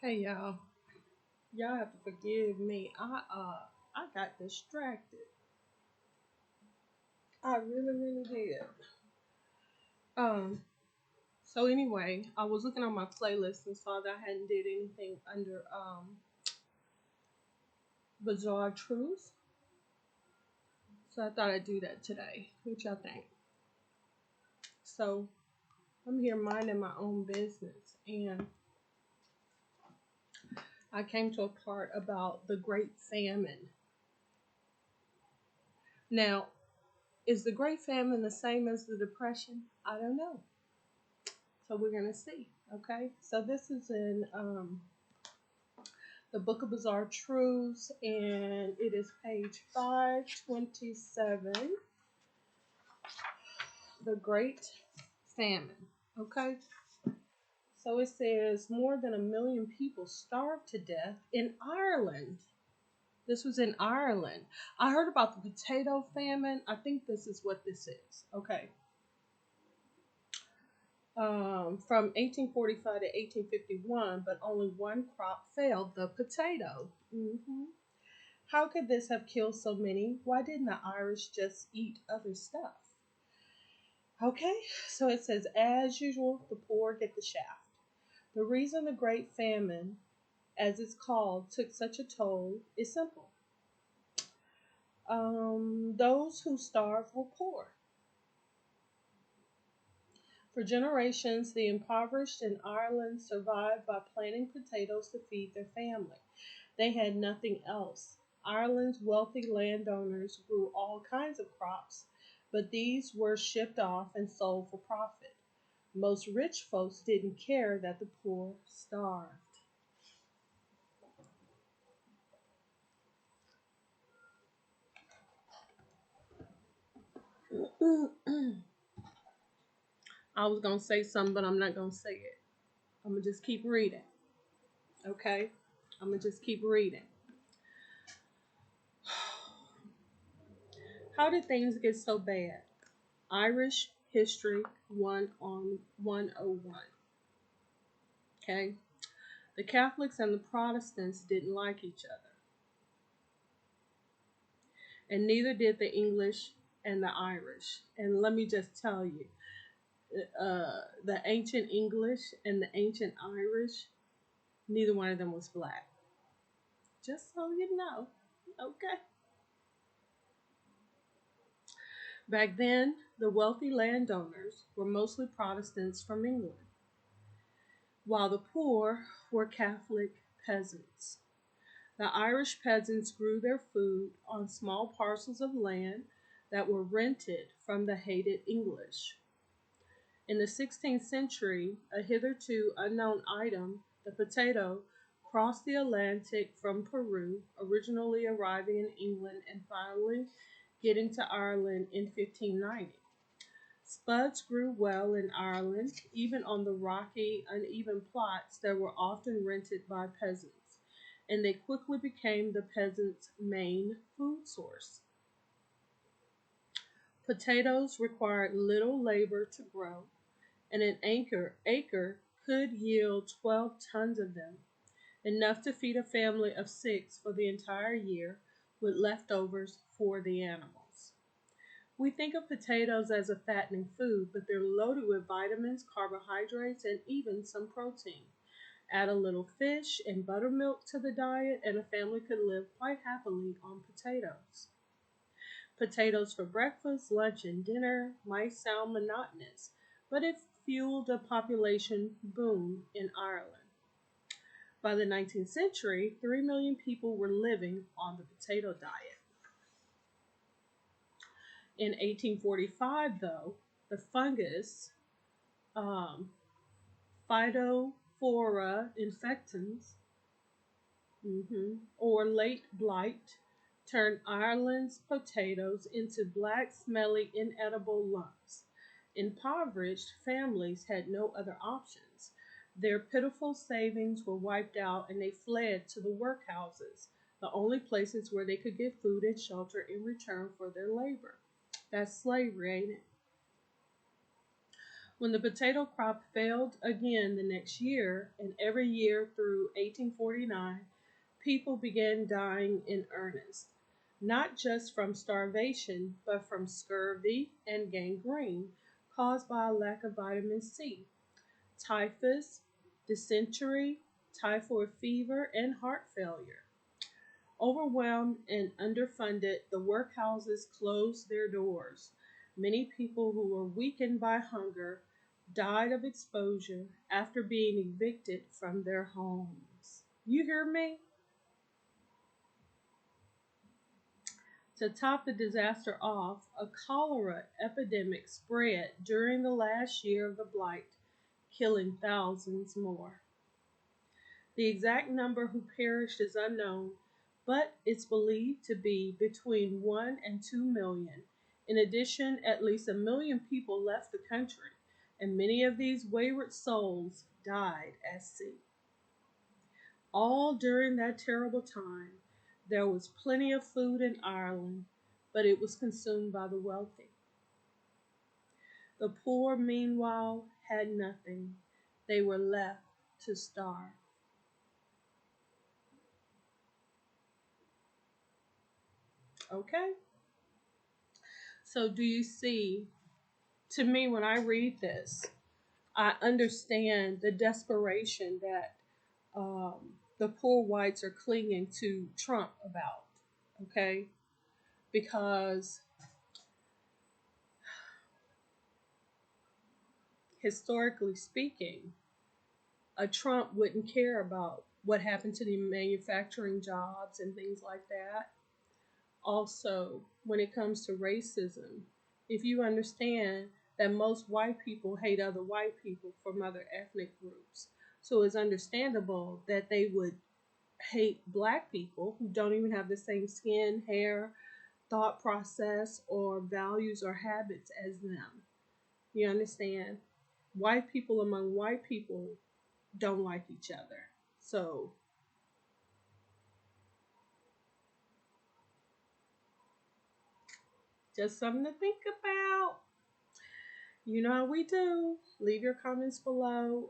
Hey y'all. Y'all have to forgive me. I got distracted. I really did. Um so anyway, I was looking on my playlist and saw that I hadn't did anything under Bizarre Truths. So I thought I'd do that today. What y'all think? So I'm here minding my own business and I came to a part about the Great Famine. Now, is the Great Famine the same as the Depression? I don't know. So we're gonna see. Okay. So this is in the Book of Bizarre Truths, and it is page 527. The Great Famine. Okay. So it says more than 1 million people starved to death in Ireland. This was in Ireland. I heard about the potato famine. I think this is what this is. Okay. From 1845 to 1851, but only one crop failed, the potato. How could this have killed so many? Why didn't the Irish just eat other stuff? Okay, so it says, as usual, the poor get the shaft. The reason the Great Famine, as it's called, took such a toll is simple. Those who starved were poor. For generations, the impoverished in Ireland survived by planting potatoes to feed their family. They had nothing else. Ireland's wealthy landowners grew all kinds of crops, but these were shipped off and sold for profit. Most rich folks didn't care that the poor starved. I was going to say something, but I'm not going to say it. I'm going to just keep reading. Okay? I'm going to just keep reading. How did things get so bad? Irish History 1 on 101. Okay? The Catholics and the Protestants didn't like each other, and neither did the English and the Irish. And let me just tell you, the ancient English and the ancient Irish, neither one of them was black. Just so you know. Okay. Back then, the wealthy landowners were mostly Protestants from England, while the poor were Catholic peasants. The Irish peasants grew their food on small parcels of land that were rented from the hated English. In the 16th century, a hitherto unknown item, the potato, crossed the Atlantic from Peru, originally arriving in England and finally getting to Ireland in 1590. Spuds grew well in Ireland, even on the rocky, uneven plots that were often rented by peasants, and they quickly became the peasants' main food source. Potatoes required little labor to grow, and an acre could yield 12 tons of them, enough to feed a family of 6 for the entire year, with leftovers for the animals. We think of potatoes as a fattening food, but they're loaded with vitamins, carbohydrates, and even some protein. Add a little fish and buttermilk to the diet, and a family could live quite happily on potatoes. Potatoes for breakfast, lunch, and dinner might sound monotonous, but it fueled a population boom in Ireland. By the 19th century, 3 million people were living on the potato diet. In 1845, though, the fungus um, Phytophthora infectans, or late blight, turned Ireland's potatoes into black, smelly, inedible lumps. Impoverished families had no other options. Their pitiful savings were wiped out and they fled to the workhouses, the only places where they could get food and shelter in return for their labor. That's slavery, ain't it? When the potato crop failed again the next year, and every year through 1849, people began dying in earnest, not just from starvation, but from scurvy and gangrene caused by a lack of vitamin C, typhus, dysentery, typhoid fever, and heart failure. Overwhelmed and underfunded, the workhouses closed their doors. Many people who were weakened by hunger died of exposure after being evicted from their homes. You hear me? To top the disaster off, a cholera epidemic spread during the last year of the blight, killing thousands more. The exact number who perished is unknown, but it's believed to be between 1 and 2 million. In addition, at least 1 million people left the country, and many of these wayward souls died at sea. All during that terrible time, there was plenty of food in Ireland, but it was consumed by the wealthy. The poor, meanwhile, had nothing. They were left to starve. Okay? So, do you see? To me, when I read this, I understand the desperation that the poor whites are clinging to Trump about. Okay? Because historically speaking, a Trump wouldn't care about what happened to the manufacturing jobs and things like that. Also, when it comes to racism, if you understand that most white people hate other white people from other ethnic groups, so it's understandable that they would hate black people who don't even have the same skin, hair, thought process, or values or habits as them. You understand? White people among white people don't like each other. So, just something to think about. You know how we do. Leave your comments below.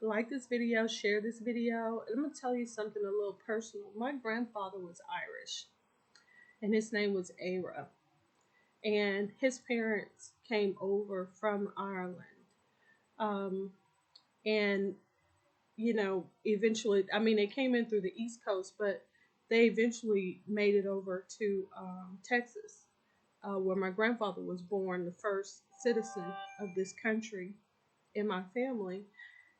Like this video, share this video. And I'm going to tell you something a little personal. My grandfather was Irish, and his name was Ara. And his parents came over from Ireland. Um, and, eventually, I mean, they came in through the East Coast, but they eventually made it over to Texas, where my grandfather was born, the first citizen of this country in my family.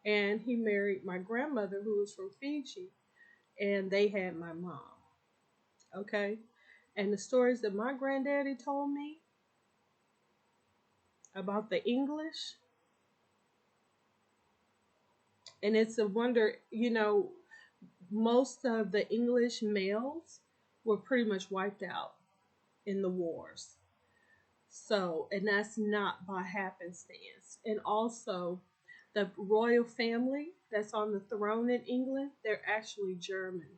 And he married my grandmother, who was from Fiji, and they had my mom. Okay? And the stories that my granddaddy told me about the English, and it's a wonder, most of the English males were pretty much wiped out in the wars. So, and that's not by happenstance. And also, the royal family that's on the throne in England, they're actually German.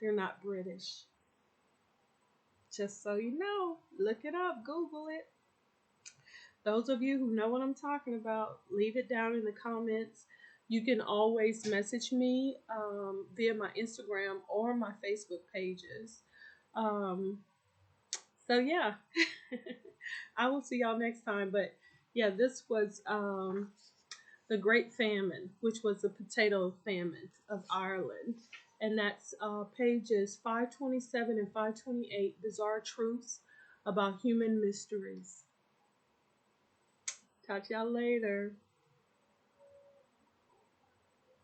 They're not British. Just so you know, look it up, Google it. Those of you who know what I'm talking about, leave it down in the comments. You can always message me via my Instagram or my Facebook pages. So yeah, I will see y'all next time. But yeah, this was the Great Famine, which was the potato famine of Ireland. And that's pages 527 and 528, Bizarre Truths About Human Mysteries. Talk to y'all later.